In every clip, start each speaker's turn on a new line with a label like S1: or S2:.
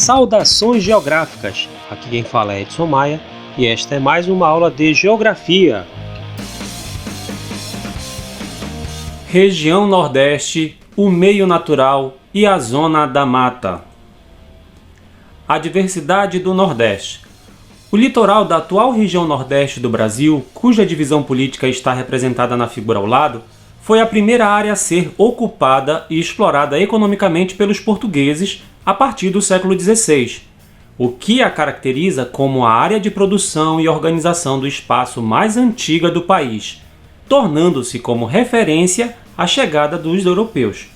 S1: Saudações geográficas! Aqui quem fala é Edson Maia e esta é mais uma aula de Geografia. Região Nordeste, o meio natural e a zona da mata. A diversidade do Nordeste. O litoral da atual região Nordeste do Brasil, cuja divisão política está representada na figura ao lado, foi a primeira área a ser ocupada e explorada economicamente pelos portugueses a partir do século XVI, o que a caracteriza como a área de produção e organização do espaço mais antiga do país, tornando-se como referência a chegada dos europeus.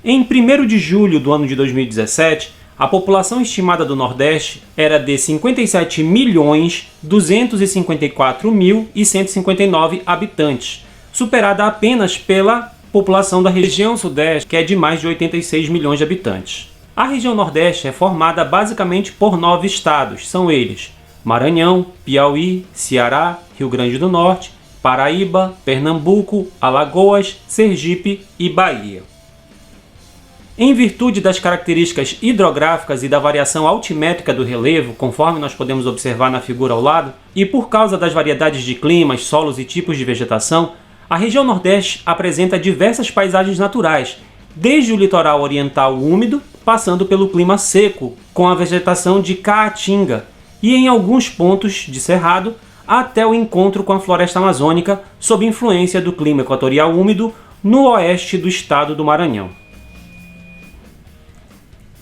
S1: Em 1º de julho do ano de 2017, a população estimada do Nordeste era de 57.254.159 habitantes, superada apenas pela população da região Sudeste, que é de mais de 86 milhões de habitantes. A região Nordeste é formada basicamente por 9 estados, são eles: Maranhão, Piauí, Ceará, Rio Grande do Norte, Paraíba, Pernambuco, Alagoas, Sergipe e Bahia. Em virtude das características hidrográficas e da variação altimétrica do relevo, conforme nós podemos observar na figura ao lado, e por causa das variedades de climas, solos e tipos de vegetação, a região Nordeste apresenta diversas paisagens naturais, desde o litoral oriental úmido, passando pelo clima seco, com a vegetação de caatinga, e em alguns pontos de cerrado, até o encontro com a floresta amazônica, sob influência do clima equatorial úmido no oeste do estado do Maranhão.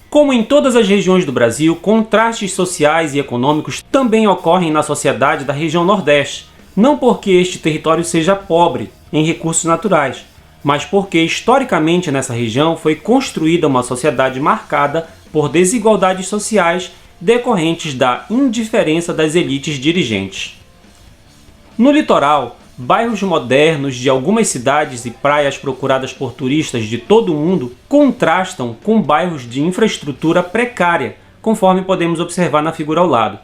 S1: Como em todas as regiões do Brasil, contrastes sociais e econômicos também ocorrem na sociedade da região Nordeste, não porque este território seja pobre em recursos naturais, mas porque historicamente nessa região foi construída uma sociedade marcada por desigualdades sociais decorrentes da indiferença das elites dirigentes. No litoral, bairros modernos de algumas cidades e praias procuradas por turistas de todo o mundo contrastam com bairros de infraestrutura precária, conforme podemos observar na figura ao lado.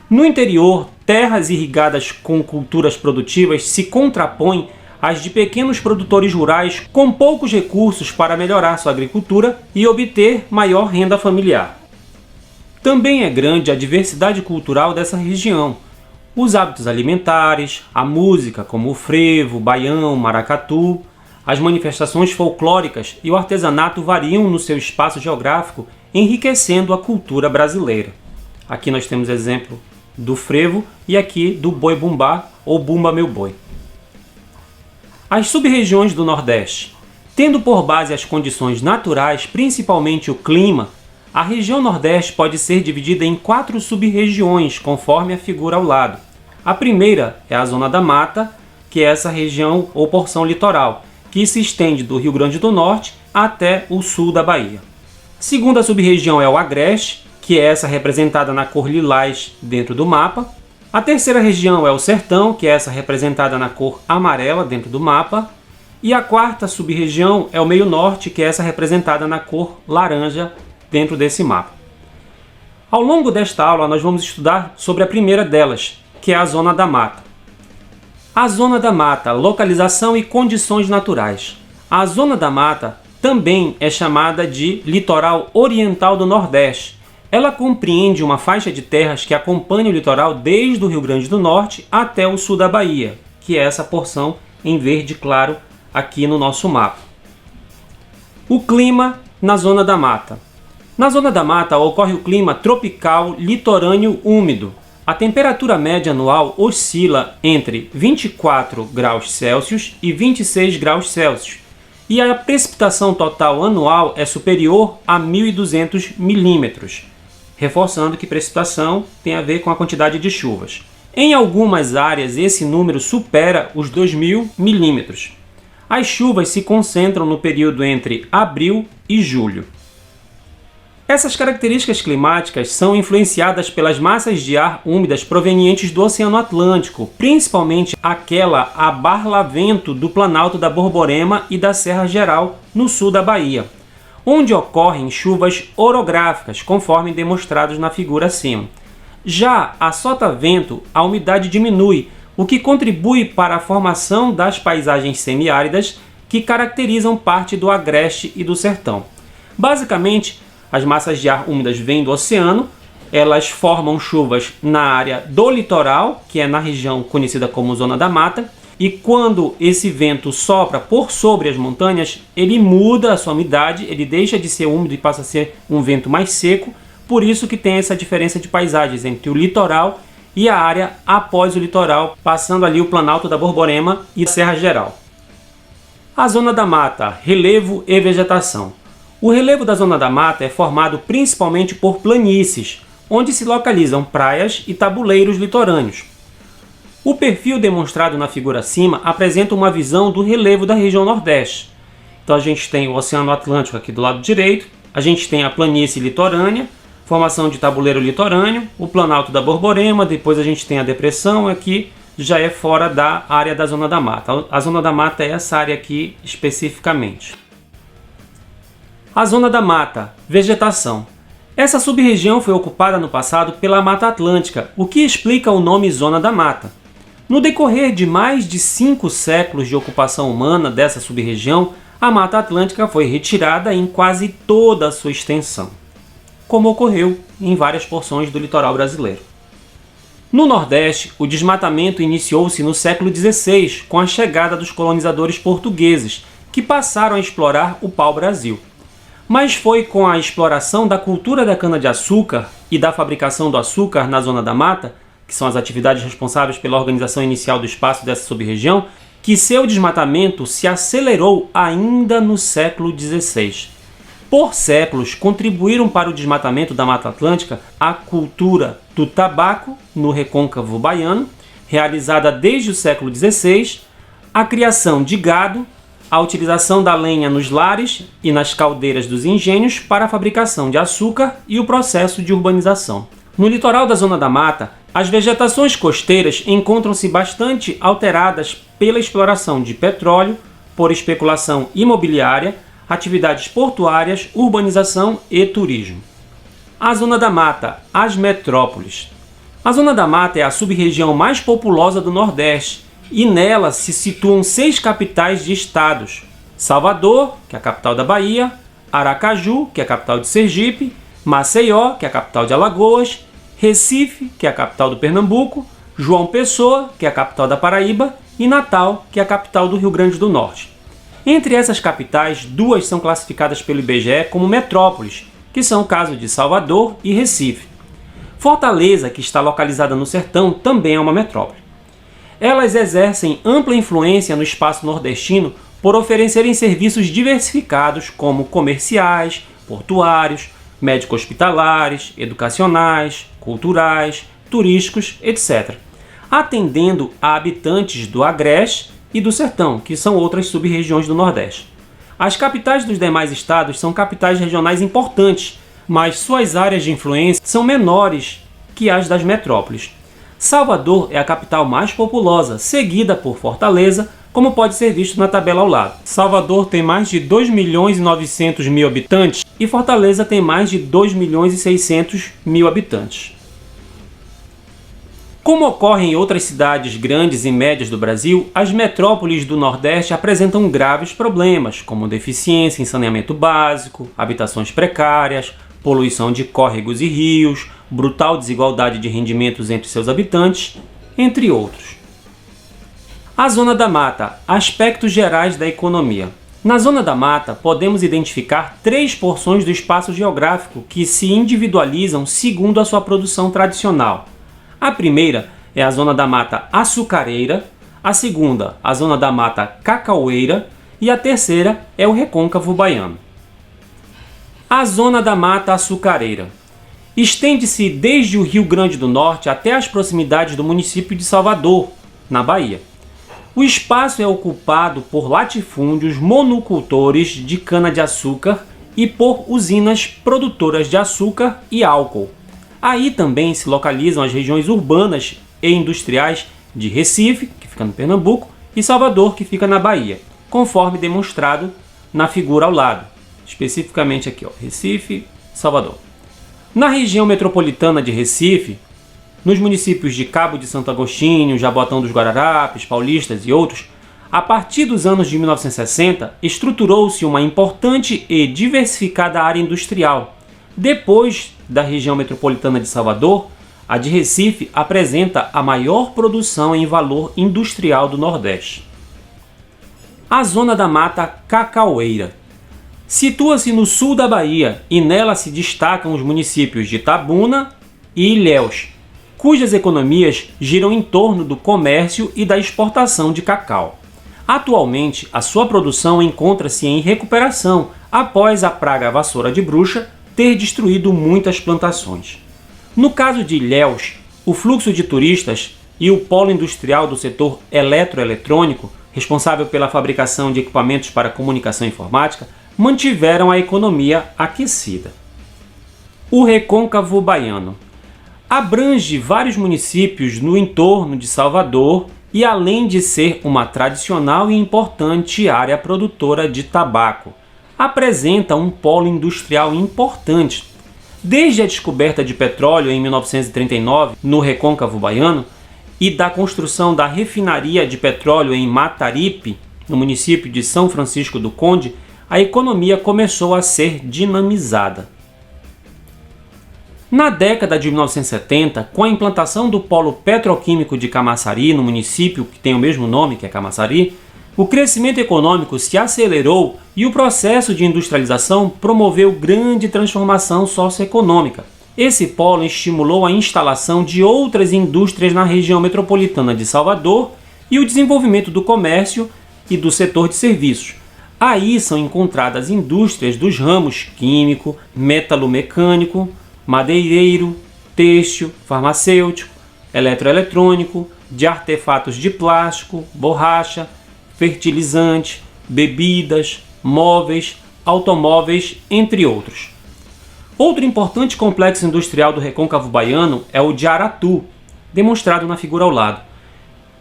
S1: No interior, terras irrigadas com culturas produtivas se contrapõem às de pequenos produtores rurais com poucos recursos para melhorar sua agricultura e obter maior renda familiar. Também é grande a diversidade cultural dessa região. Os hábitos alimentares, a música como o frevo, baião, maracatu, as manifestações folclóricas e o artesanato variam no seu espaço geográfico, enriquecendo a cultura brasileira. Aqui nós temos exemplo do frevo e aqui do boi-bumbá ou bumba meu boi. As sub-regiões do Nordeste. Tendo por base as condições naturais, principalmente o clima, a região Nordeste pode ser dividida em 4 sub-regiões, conforme a figura ao lado. A primeira é a Zona da Mata, que é essa região ou porção litoral, que se estende do Rio Grande do Norte até o sul da Bahia. A segunda sub-região é o Agreste, que é essa representada na cor lilás dentro do mapa. A terceira região é o Sertão, que é essa representada na cor amarela dentro do mapa. E a quarta sub-região é o Meio Norte, que é essa representada na cor laranja dentro desse mapa. Ao longo desta aula, nós vamos estudar sobre a primeira delas, que é a Zona da Mata. A Zona da Mata, localização e condições naturais. A Zona da Mata também é chamada de Litoral Oriental do Nordeste. Ela compreende uma faixa de terras que acompanha o litoral desde o Rio Grande do Norte até o sul da Bahia, que é essa porção em verde claro aqui no nosso mapa. O clima na Zona da Mata. Na Zona da Mata ocorre o clima tropical litorâneo úmido. A temperatura média anual oscila entre 24 graus Celsius e 26 graus Celsius, e a precipitação total anual é superior a 1.200 milímetros, reforçando que precipitação tem a ver com a quantidade de chuvas. Em algumas áreas, esse número supera os 2.000 milímetros. As chuvas se concentram no período entre abril e julho. Essas características climáticas são influenciadas pelas massas de ar úmidas provenientes do Oceano Atlântico, principalmente aquela a barlavento do Planalto da Borborema e da Serra Geral, no sul da Bahia, onde ocorrem chuvas orográficas, conforme demonstrados na figura acima. Já a sotavento, a umidade diminui, o que contribui para a formação das paisagens semiáridas que caracterizam parte do Agreste e do Sertão. Basicamente, As massas de ar úmidas vêm do oceano, elas formam chuvas na área do litoral, que é na região conhecida como Zona da Mata, e quando esse vento sopra por sobre as montanhas, ele muda a sua umidade, ele deixa de ser úmido e passa a ser um vento mais seco, por isso que tem essa diferença de paisagens entre o litoral e a área após o litoral, passando ali o Planalto da Borborema e a Serra Geral. A Zona da Mata, relevo e vegetação. O relevo da Zona da Mata é formado principalmente por planícies, onde se localizam praias e tabuleiros litorâneos. O perfil demonstrado na figura acima apresenta uma visão do relevo da região Nordeste. Então a gente tem o Oceano Atlântico aqui do lado direito, a gente tem a planície litorânea, formação de tabuleiro litorâneo, o Planalto da Borborema, depois a gente tem a depressão, aqui já é fora da área da Zona da Mata. A Zona da Mata é essa área aqui especificamente. A Zona da Mata, vegetação. Essa sub-região foi ocupada no passado pela Mata Atlântica, o que explica o nome Zona da Mata. No decorrer de mais de 5 séculos de ocupação humana dessa sub-região, a Mata Atlântica foi retirada em quase toda a sua extensão, como ocorreu em várias porções do litoral brasileiro. No Nordeste, o desmatamento iniciou-se no século XVI, com a chegada dos colonizadores portugueses, que passaram a explorar o pau-brasil. Mas foi com a exploração da cultura da cana-de-açúcar e da fabricação do açúcar na Zona da Mata, que são as atividades responsáveis pela organização inicial do espaço dessa sub-região, que seu desmatamento se acelerou ainda no século XVI. Por séculos, contribuíram para o desmatamento da Mata Atlântica a cultura do tabaco no recôncavo baiano, realizada desde o século XVI, a criação de gado, a utilização da lenha nos lares e nas caldeiras dos engenhos para a fabricação de açúcar e o processo de urbanização. No litoral da Zona da Mata, as vegetações costeiras encontram-se bastante alteradas pela exploração de petróleo, por especulação imobiliária, atividades portuárias, urbanização e turismo. A Zona da Mata, as metrópoles. A Zona da Mata é a sub-região mais populosa do Nordeste e nela se situam 6 capitais de estados: Salvador, que é a capital da Bahia, Aracaju, que é a capital de Sergipe, Maceió, que é a capital de Alagoas, Recife, que é a capital do Pernambuco, João Pessoa, que é a capital da Paraíba, e Natal, que é a capital do Rio Grande do Norte. Entre essas capitais, 2 são classificadas pelo IBGE como metrópoles, que são o caso de Salvador e Recife. Fortaleza, que está localizada no sertão, também é uma metrópole. Elas exercem ampla influência no espaço nordestino por oferecerem serviços diversificados como comerciais, portuários, médico-hospitalares, educacionais, culturais, turísticos, etc., atendendo a habitantes do Agreste e do Sertão, que são outras sub-regiões do Nordeste. As capitais dos demais estados são capitais regionais importantes, mas suas áreas de influência são menores que as das metrópoles. Salvador é a capital mais populosa, seguida por Fortaleza, como pode ser visto na tabela ao lado. Salvador tem mais de 2.900.000 habitantes e Fortaleza tem mais de 2.600.000 habitantes. Como ocorre em outras cidades grandes e médias do Brasil, as metrópoles do Nordeste apresentam graves problemas, como deficiência em saneamento básico, habitações precárias, poluição de córregos e rios, brutal desigualdade de rendimentos entre seus habitantes, entre outros. A Zona da Mata, aspectos gerais da economia. Na Zona da Mata, podemos identificar 3 porções do espaço geográfico que se individualizam segundo a sua produção tradicional. A primeira é a Zona da Mata açucareira, a segunda, a Zona da Mata cacaueira e a terceira é o recôncavo baiano. A Zona da Mata açucareira estende-se desde o Rio Grande do Norte até as proximidades do município de Salvador, na Bahia. O espaço é ocupado por latifúndios monocultores de cana-de-açúcar e por usinas produtoras de açúcar e álcool. Aí também se localizam as regiões urbanas e industriais de Recife, que fica no Pernambuco, e Salvador, que fica na Bahia, conforme demonstrado na figura ao lado, especificamente aqui, Recife, Salvador. Na região metropolitana de Recife, nos municípios de Cabo de Santo Agostinho, Jaboatão dos Guararapes, Paulistas e outros, a partir dos anos de 1960, estruturou-se uma importante e diversificada área industrial, Depois da região metropolitana de Salvador, a de Recife apresenta a maior produção em valor industrial do Nordeste. A Zona da Mata Cacaueira situa-se no sul da Bahia e nela se destacam os municípios de Itabuna e Ilhéus, cujas economias giram em torno do comércio e da exportação de cacau. Atualmente, a sua produção encontra-se em recuperação após a praga vassoura de bruxa ter destruído muitas plantações. No caso de Ilhéus, o fluxo de turistas e o polo industrial do setor eletroeletrônico, responsável pela fabricação de equipamentos para comunicação informática, mantiveram a economia aquecida. O Recôncavo Baiano abrange vários municípios no entorno de Salvador e, além de ser uma tradicional e importante área produtora de tabaco, apresenta um polo industrial importante. Desde a descoberta de petróleo em 1939 no Recôncavo Baiano e da construção da refinaria de petróleo em Mataripe, no município de São Francisco do Conde, a economia começou a ser dinamizada. Na década de 1970, com a implantação do polo petroquímico de Camaçari, no município que tem o mesmo nome, que é Camaçari, o crescimento econômico se acelerou e o processo de industrialização promoveu grande transformação socioeconômica. Esse polo estimulou a instalação de outras indústrias na região metropolitana de Salvador e o desenvolvimento do comércio e do setor de serviços. Aí são encontradas indústrias dos ramos químico, metalomecânico, madeireiro, têxtil, farmacêutico, eletroeletrônico, de artefatos de plástico, borracha, fertilizante, bebidas, móveis, automóveis, entre outros. Outro importante complexo industrial do Recôncavo Baiano é o de Aratu, demonstrado na figura ao lado.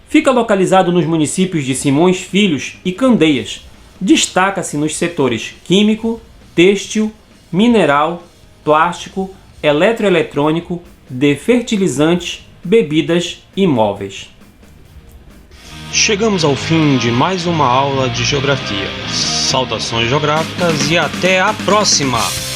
S1: Fica localizado nos municípios de Simões Filhos e Candeias. Destaca-se nos setores químico, têxtil, mineral, plástico, eletroeletrônico, de fertilizantes, bebidas e móveis. Chegamos ao fim de mais uma aula de Geografia. Saudações geográficas e até a próxima!